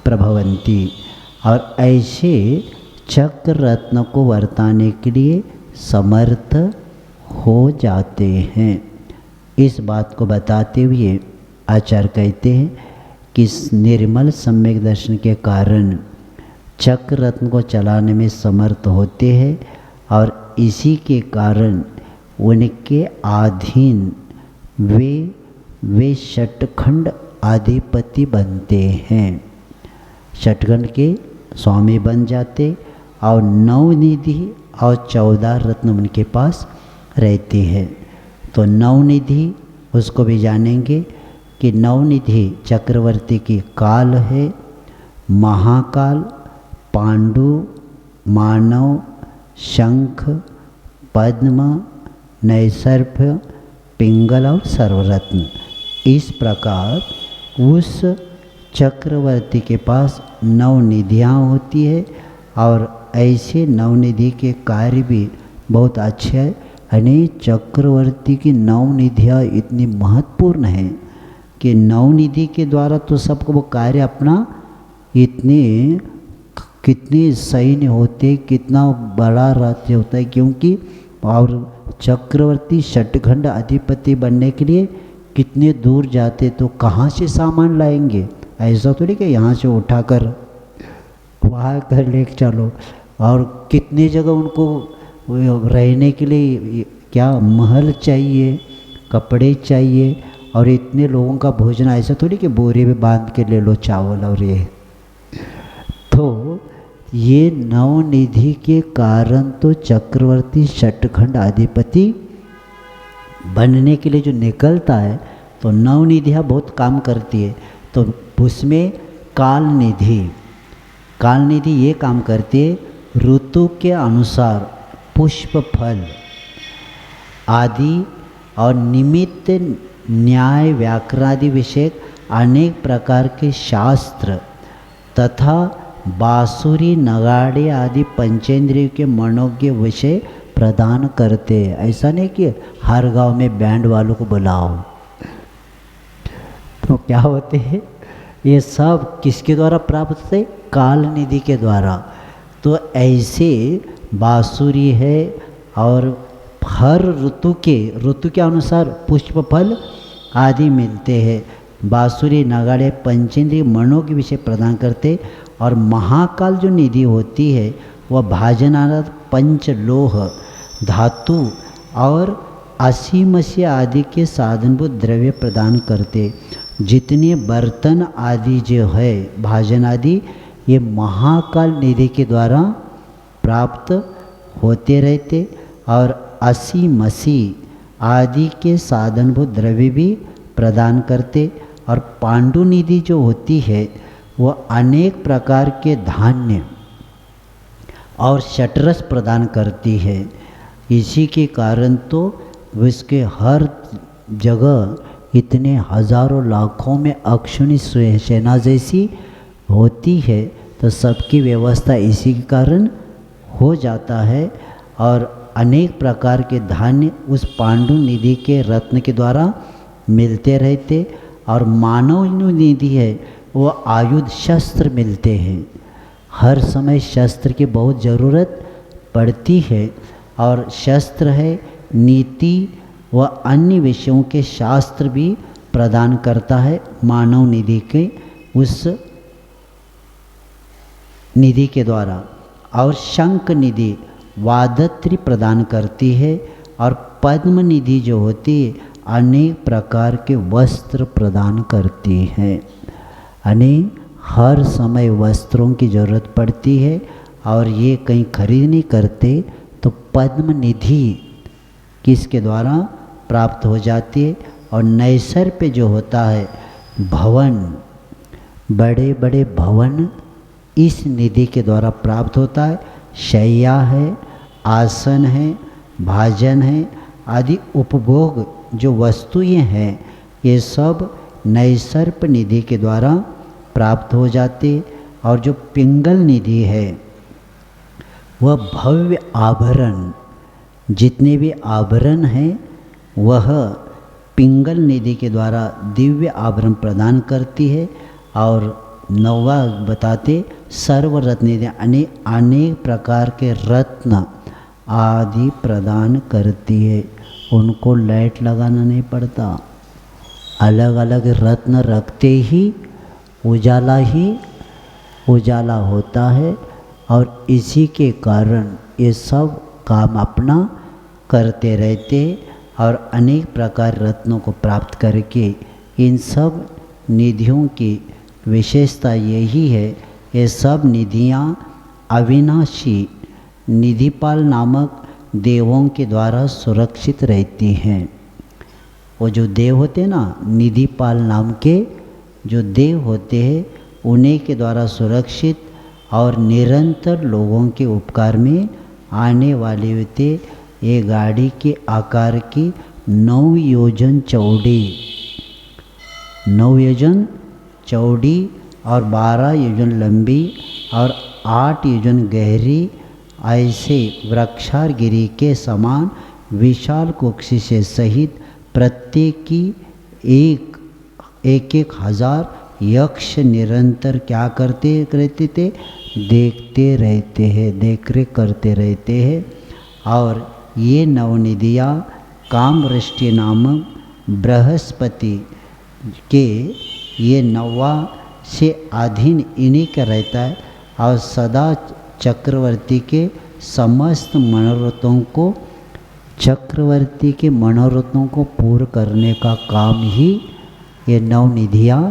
Speaker 1: प्रभवन्ति, और ऐसे चक्र रत्न को वर्ताने के लिए समर्थ हो जाते हैं। इस बात को बताते हुए आचार्य कहते हैं कि इस निर्मल सम्यक दर्शन के कारण चक्र रत्न को चलाने में समर्थ होते हैं और इसी के कारण उनके अधीन वे षटखंड अधिपति बनते हैं, षटखंड के स्वामी बन जाते और नवनिधि और 14 रत्न उनके पास रहते हैं। तो नवनिधि उसको भी जानेंगे कि नवनिधि चक्रवर्ती की काल है, महाकाल, पांडु, मानव, शंख, पद्म, नैसर्प्य, पिंगल और सर्वरत्न। इस प्रकार उस चक्रवर्ती के पास नवनिधियाँ होती है और ऐसे नवनिधि के कार्य भी बहुत अच्छे हैं। यानी चक्रवर्ती की नवनिधियाँ इतनी महत्वपूर्ण हैं कि नवनिधि के द्वारा तो सबको वो कार्य अपना कितने सैन्य होते, कितना बड़ा राज्य होता है, क्योंकि और चक्रवर्ती षटखंड अधिपति बनने के लिए कितने दूर जाते, तो कहाँ से सामान लाएंगे? ऐसा थोड़ी कि यहाँ से उठाकर वहाँ कर ले चलो। और कितने जगह उनको रहने के लिए क्या महल चाहिए, कपड़े चाहिए, और इतने लोगों का भोजन ऐसा थोड़ी कि बोरे में बांध के ले लो चावल। और ये तो ये नवनिधि के कारण तो चक्रवर्ती षटखंड अधिपति बनने के लिए जो निकलता है, तो नवनिधियाँ बहुत काम करती है। तो उसमें काल निधि ये काम करती है, ऋतु के अनुसार पुष्प फल आदि और निमित्त न्याय व्याकरणादि विषय अनेक प्रकार के शास्त्र तथा बांसुरी, नगाड़े आदि पंचेंद्रिय के मनोज्ञ विषय प्रदान करते हैं। ऐसा नहीं कि हर गांव में बैंड वालों को बुलाओ। तो क्या होते हैं ये सब किसके द्वारा प्राप्त होते? काल निधि के द्वारा। तो ऐसे बांसुरी है और हर ऋतु के अनुसार पुष्प फल आदि मिलते हैं। बांसुरी, नगाड़े पंचेंद्रिय मनोज्ञ विषय प्रदान करते। और महाकाल जो निधि होती है वह भाजनारद पंचलोह धातु और असीमसी आदि के साधनभूत द्रव्य प्रदान करते। जितने बर्तन आदि जो है भाजन आदि, ये महाकाल निधि के द्वारा प्राप्त होते रहते। और असीमसी आदि के साधनभूत द्रव्य भी प्रदान करते। और पांडु निधि जो होती है वह अनेक प्रकार के धान्य और शटरस प्रदान करती है। इसी के कारण तो उसके हर जगह इतने हजारों लाखों में अक्षुणी सेना जैसी होती है, तो सबकी व्यवस्था इसी के कारण हो जाता है। और अनेक प्रकार के धान्य उस पांडु निधि के रत्न के द्वारा मिलते रहते। और मानव निधि है वो आयुध शस्त्र मिलते हैं। हर समय शस्त्र की बहुत ज़रूरत पड़ती है। और शस्त्र है नीति व अन्य विषयों के शास्त्र भी प्रदान करता है मानव निधि के उस निधि के द्वारा। और शंख निधि वादत्री प्रदान करती है। और पद्म निधि जो होती है अनेक प्रकार के वस्त्र प्रदान करती है। यानी हर समय वस्त्रों की ज़रूरत पड़ती है और ये कहीं खरीद नहीं करते, तो पद्म निधि किसके द्वारा प्राप्त हो जाती है। और नैसर पे जो होता है भवन, बड़े बड़े भवन इस निधि के द्वारा प्राप्त होता है। शैया है, आसन है, भाजन है आदि उपभोग जो वस्तुएं हैं, ये सब नैसर्प निधि के द्वारा प्राप्त हो जाते। और जो पिंगल निधि है वह भव्य आभरण, जितने भी आभरण हैं वह पिंगल निधि के द्वारा दिव्य आभरण प्रदान करती है। और नौवा बताते सर्वरत्न निधि अनेक प्रकार के रत्न आदि प्रदान करती है। उनको लाइट लगाना नहीं पड़ता, अलग अलग रत्न रखते ही उजाला होता है। और इसी के कारण ये सब काम अपना करते रहते। और अनेक प्रकार रत्नों को प्राप्त करके इन सब निधियों की विशेषता यही है, ये सब निधियाँ अविनाशी निधिपाल नामक देवों के द्वारा सुरक्षित रहती हैं। वो जो देव होते हैं ना, निधिपाल नाम के जो देव होते हैं, उन्हीं के द्वारा सुरक्षित और निरंतर लोगों के उपकार में आने वाले होते। ये गाड़ी के आकार की 9 योजन चौड़ी और 12 योजन लंबी और 8 योजन गहरी, ऐसे वृक्षारगिरी के समान विशाल कुक्षी से सहित प्रत्येक की एक हजार यक्ष निरंतर क्या करते रहते थे, देखते रहते हैं, देखरेख करते रहते हैं। और ये नवनिधियाँ कामवृष्टि नामक बृहस्पति के ये नौवा से अधीन इन्हीं का रहता है। और सदा चक्रवर्ती के समस्त मनोरथों को पूर्ण करने का काम ही ये नवनिधियाँ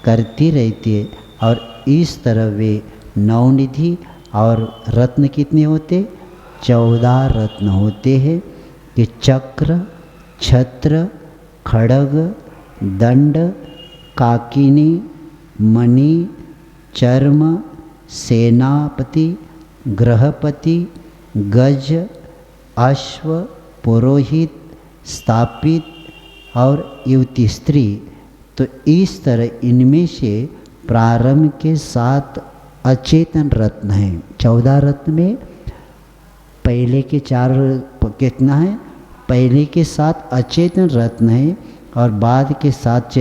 Speaker 1: करती रहती है। और इस तरह वे नवनिधि और रत्न कितने होते, 14 रत्न होते हैं कि चक्र, छत्र, खड्ग, दंड, काकिनी, मणि, चर्म, सेनापति, गृहपति, गज, अश्व, पुरोहित, स्थापित और युवती स्त्री। तो इस तरह इनमें से प्रारंभ के 7 अचेतन रत्न हैं। 14 रत्न में पहले के 4 कितना है, पहले के 7 अचेतन रत्न हैं और बाद के 7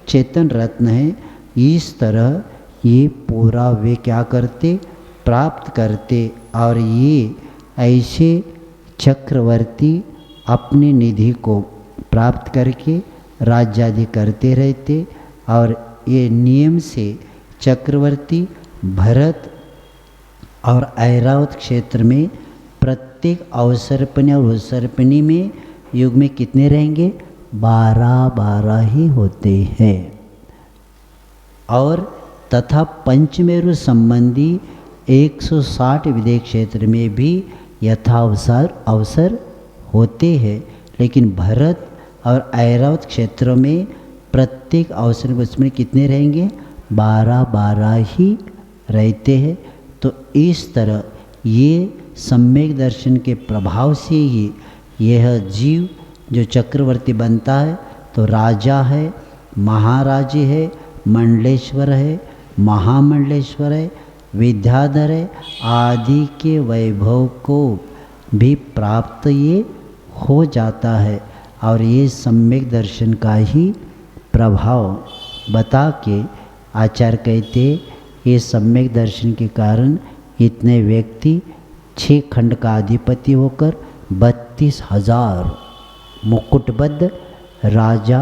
Speaker 1: चेतन रत्न हैं। इस तरह ये पूरा वे क्या करते, प्राप्त करते। और ये ऐसे चक्रवर्ती अपने निधि को प्राप्त करके राज्यादि करते रहते। और ये नियम से चक्रवर्ती भरत और ऐरावत क्षेत्र में प्रत्येक अवसर्पणी और उत्सर्पणी में युग में कितने रहेंगे? 12 ही होते हैं। और तथा पंचमेरु संबंधी 160 विदेश क्षेत्र में भी अवसर होते हैं, लेकिन भरत और ऐरावत क्षेत्रों में प्रत्येक अवसर में उसमें कितने रहेंगे? 12 ही रहते हैं। तो इस तरह ये सम्यक दर्शन के प्रभाव से ही यह जीव जो चक्रवर्ती बनता है, तो राजा है, महाराज है, मंडलेश्वर है, महामंडलेश्वर है, विद्याधर है आदि के वैभव को भी प्राप्त ये हो जाता है। और ये सम्यक दर्शन का ही प्रभाव बता के आचार्य कहते ये सम्यक दर्शन के कारण इतने व्यक्ति 6 खंड का अधिपति होकर 32,000 मुकुटबद्ध राजा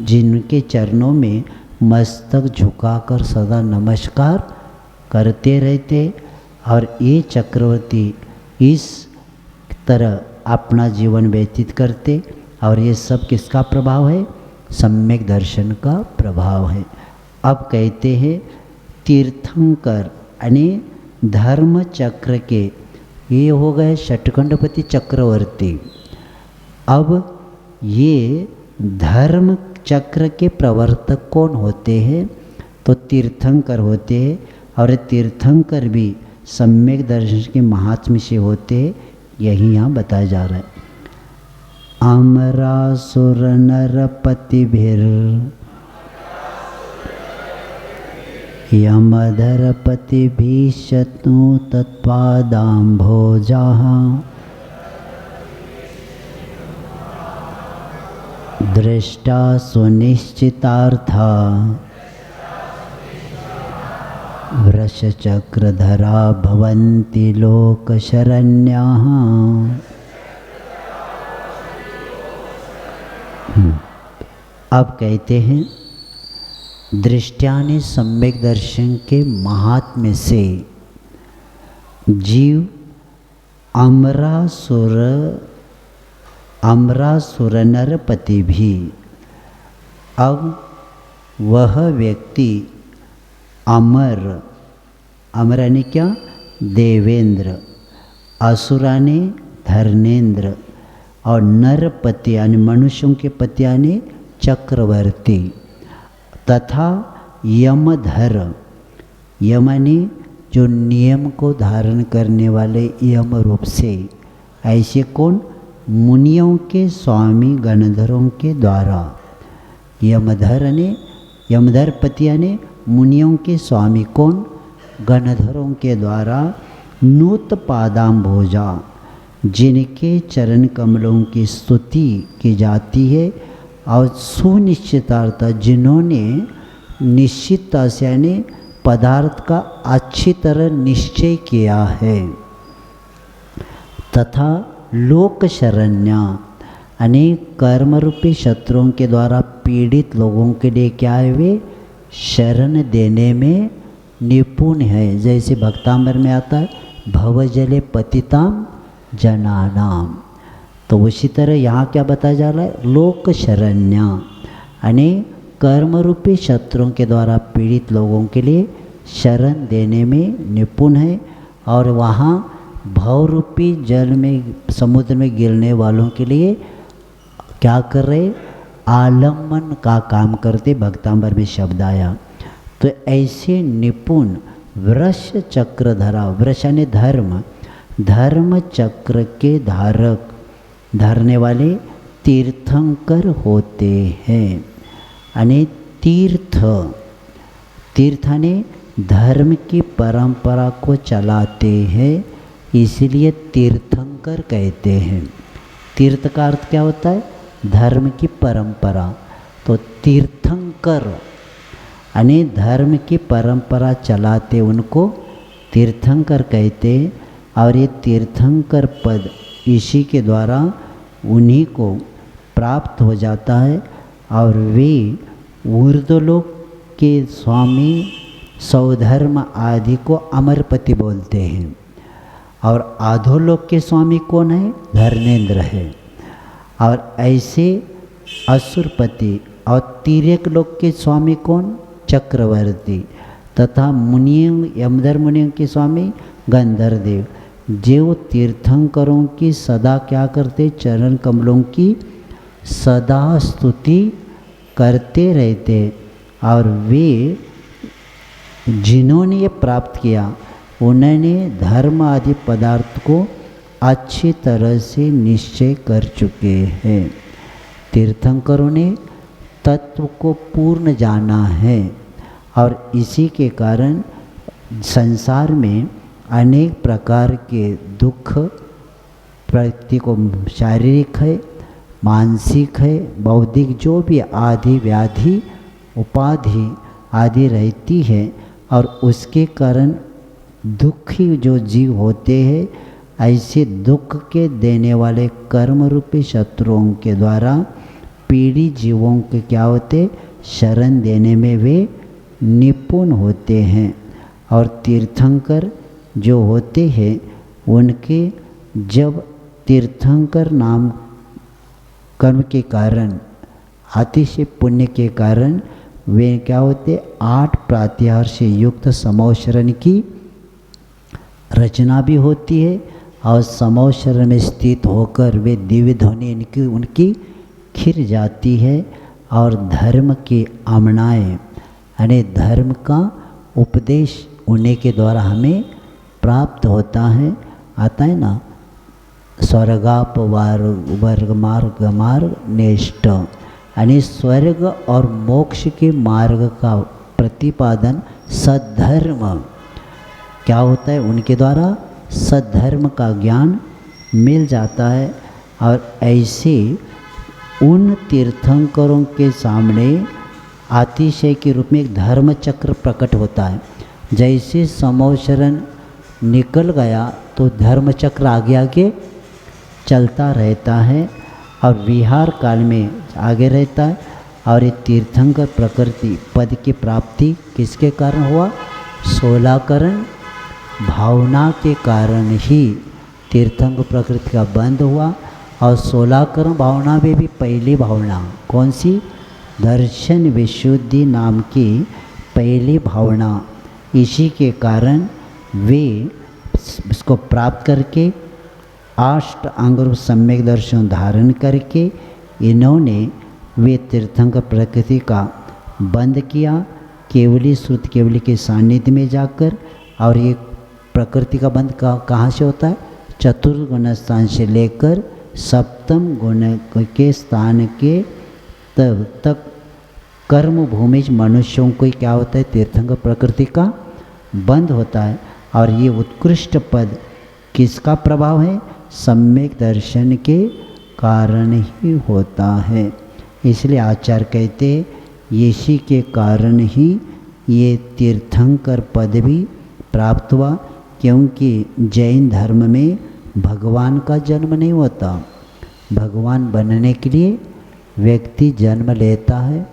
Speaker 1: जिनके चरणों में मस्तक झुकाकर सदा नमस्कार करते रहते। और ये चक्रवर्ती इस तरह अपना जीवन व्यतीत करते। और ये सब किसका प्रभाव है? सम्यक दर्शन का प्रभाव है। अब कहते हैं तीर्थंकर यानी धर्म चक्र के ये हो गए षटखंडपति चक्रवर्ती। अब ये धर्म चक्र के प्रवर्तक कौन होते हैं? तो तीर्थंकर होते हैं। और तीर्थंकर भी सम्यक दर्शन के महात्म्य से होते हैं, यही यहाँ बताया जा रहा है। अमरासुर नरपतिभिर यमधरपतिभिः शत्नु तत्पादाम्भोजाः दृष्टा सुनिश्चितार्था वृषचक्रधरा भवन्ति लोकशरण्याः। अब कहते हैं दृष्टाने सम्यक दर्शन के महात्म्य से जीव अमरासुर नरपति भी। अब वह व्यक्ति अमर यानी क्या? देवेंद्र, असुराने धर्मेंद्र, और नरपति यानी मनुष्यों के पति यानी चक्रवर्ती, तथा यमधर यमनी जो नियम को धारण करने वाले यम रूप से, ऐसे कौन? मुनियों के स्वामी गणधरों के द्वारा। यमधर ने यमधरपति यानी मुनियों के स्वामी कौन? गणधरों के द्वारा नूत पादाम्भोजा जिनके चरण कमलों की स्तुति की जाती है, और सुनिश्चितार्थ जिन्होंने निश्चितता से यानी पदार्थ का अच्छी तरह निश्चय किया है, तथा लोक शरण्या यानी कर्म रूपी शत्रुओं के द्वारा पीड़ित लोगों के लिए क्या है? वे शरण देने में निपुण है। जैसे भक्तामृत में आता है भवजले पतिताम जनानाम, तो उसी तरह यहाँ क्या बताया जा रहा है? लोक शरण्या यानी कर्म रूपी शत्रुओं के द्वारा पीड़ित लोगों के लिए शरण देने में निपुण है। और वहाँ भव रूपी जल में समुद्र में गिरने वालों के लिए क्या कर रहे? आलम्बन का काम करते। भक्तांबर में शब्द आया। तो ऐसे निपुण वृष चक्रधरा, वृष यानी धर्म चक्र के धारक धरने वाले तीर्थंकर होते हैं। यानी तीर्थ यानी धर्म की परंपरा को चलाते हैं, इसलिए तीर्थंकर कहते हैं। तीर्थ का अर्थ क्या होता है? धर्म की परंपरा। तो तीर्थंकर यानी धर्म की परंपरा चलाते उनको तीर्थंकर कहते हैं। और ये तीर्थंकर पद इसी के द्वारा उन्हीं को प्राप्त हो जाता है। और वे ऊर्ध्वलोक के स्वामी सौधर्म आदि को अमरपति बोलते हैं। और आधोलोक के स्वामी कौन है? धर्मेंद्र है। और ऐसे असुरपति और तिर्यक लोक के स्वामी कौन? चक्रवर्ती। तथा मुनियों यमधर्म मुनियों के स्वामी गंधर्वदेव, जो तीर्थंकरों की सदा क्या करते? चरण कमलों की सदा स्तुति करते रहते। और वे जिन्होंने ये प्राप्त किया उन्होंने धर्म आदि पदार्थ को अच्छी तरह से निश्चय कर चुके हैं। तीर्थंकरों ने तत्व को पूर्ण जाना है और इसी के कारण संसार में अनेक प्रकार के दुख व्यक्ति को शारीरिक है, मानसिक है, बौद्धिक, जो भी आदि व्याधि उपाधि आदि रहती है और उसके कारण दुखी जो जीव होते हैं, ऐसे दुख के देने वाले कर्म रूपी शत्रुओं के द्वारा पीड़ित जीवों के क्या होते? शरण देने में वे निपुण होते हैं। और तीर्थंकर जो होते हैं उनके जब तीर्थंकर नाम कर्म के कारण अतिशय पुण्य के कारण वे क्या होते? 8 प्रात्याहार से युक्त समौशरण की रचना भी होती है और समौशरण में स्थित होकर वे दिव्य ध्वनि उनकी खिर जाती है और धर्म की आमनाएँ यानी धर्म का उपदेश उन्हीं के द्वारा हमें प्राप्त होता है। आता है ना, स्वर्गाप वर्ग मार्ग मार्ग नेष्ट, यानी स्वर्ग और मोक्ष के मार्ग का प्रतिपादन सद्धर्म क्या होता है? उनके द्वारा सद्धर्म का ज्ञान मिल जाता है। और ऐसे उन तीर्थंकरों के सामने अतिशय के रूप में एक धर्म चक्र प्रकट होता है। जैसे समौशरण निकल गया तो धर्म चक्र आगे आगे चलता रहता है और विहार काल में आगे रहता है। और ये तीर्थंकर प्रकृति पद की प्राप्ति किसके कारण हुआ? 16 करण भावना के कारण ही तीर्थंकर प्रकृति का बंध हुआ। और 16 करण भावना में भी पहली भावना कौन सी? दर्शन विशुद्धि नाम की पहली भावना। इसी के कारण वे इसको प्राप्त करके 8 अंग रूप सम्यक दर्शन धारण करके इन्होंने वे तीर्थंकर प्रकृति का बंद किया केवली श्रुत केवली के सानिध्य में जाकर। और ये प्रकृति का बंद कहाँ से होता है? चतुर्गुण स्थान से लेकर सप्तम गुण के स्थान के तब तक कर्म भूमि मनुष्यों को क्या होता है? तीर्थंकर प्रकृति का बंद होता है। और ये उत्कृष्ट पद किसका प्रभाव है? सम्यक दर्शन के कारण ही होता है। इसलिए आचार्य कहते इसी के कारण ही ये तीर्थंकर पद भी प्राप्त हुआ, क्योंकि जैन धर्म में भगवान का जन्म नहीं होता। भगवान बनने के लिए व्यक्ति जन्म लेता है।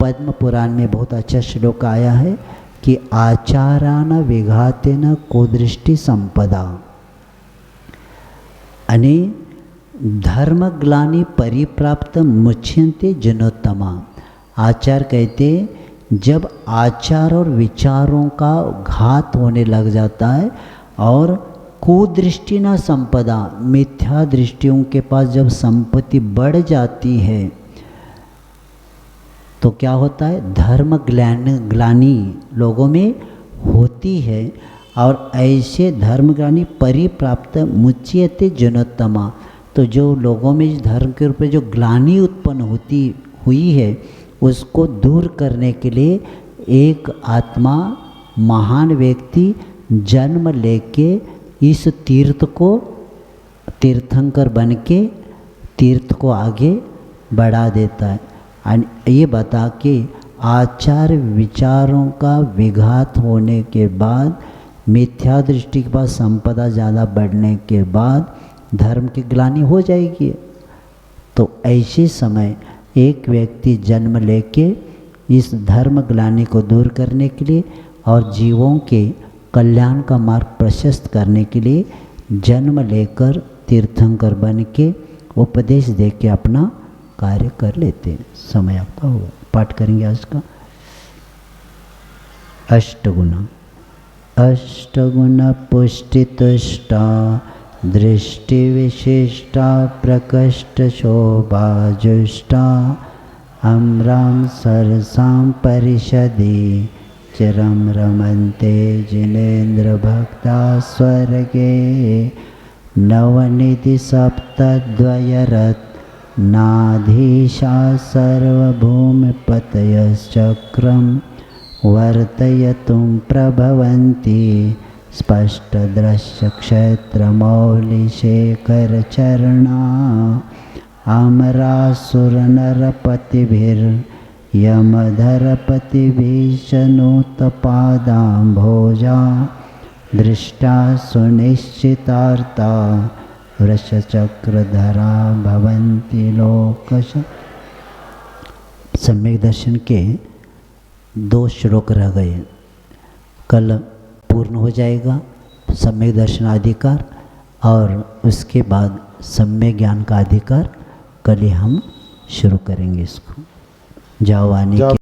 Speaker 1: पद्म पुराण में बहुत अच्छा श्लोक आया है कि आचारान विघातेन कुदृष्टि संपदा, यानी धर्म ग्लानि परिप्राप्त मुच्यन्ते जनोत्तमा। आचार कहते जब आचार और विचारों का घात होने लग जाता है और कुदृष्टि न संपदा, मिथ्या दृष्टियों के पास जब संपत्ति बढ़ जाती है तो क्या होता है? धर्म ग्लानि लोगों में होती है। और ऐसे धर्म ग्लानि परिप्राप्त मुच्यते जनोत्तमा, तो जो लोगों में इस धर्म के रूप में जो ग्लानि उत्पन्न हुई है उसको दूर करने के लिए एक आत्मा महान व्यक्ति जन्म लेके इस तीर्थ को तीर्थंकर बन के तीर्थ को आगे बढ़ा देता है। ये बता के आचार विचारों का विघात होने के बाद, मिथ्या दृष्टि के बाद संपदा ज़्यादा बढ़ने के बाद धर्म की ग्लानि हो जाएगी। तो ऐसे समय एक व्यक्ति जन्म लेके इस धर्म ग्लानि को दूर करने के लिए और जीवों के कल्याण का मार्ग प्रशस्त करने के लिए जन्म लेकर तीर्थंकर बन के उपदेश दे के अपना कार्य कर लेते हैं। समय आपका होगा, पाठ करेंगे आज का अष्टगुण। अष्टगुण पुष्टि तुष्टा दृष्टि विशिष्टा प्रकृष्ट शोभा जुष्टा अम्रां सरसां परिषदि चिरं रमन्ते जिनेन्द्र भक्ता स्वर्गे नवनिधि सप्तद्वयरत् नाधीशा सर्वभूमिपतयश्चक्रं वर्तयितुं प्रभवन्ति स्पष्टदृश्य क्षेत्रमौलिशेखरचरणा अमरासुरनरपतिभिर्यमधरपतिभिश्चनुतपादाम्भोजा दृष्टा सुनिश्चितार्ता वृषचक्रधरा भवन्ति लोकश। सम्यक दर्शन के 2 श्लोक रह गए, कल पूर्ण हो जाएगा सम्यक दर्शन अधिकार, और उसके बाद सम्यक ज्ञान का अधिकार कल ही हम शुरू करेंगे इसको। जाओ वाणी के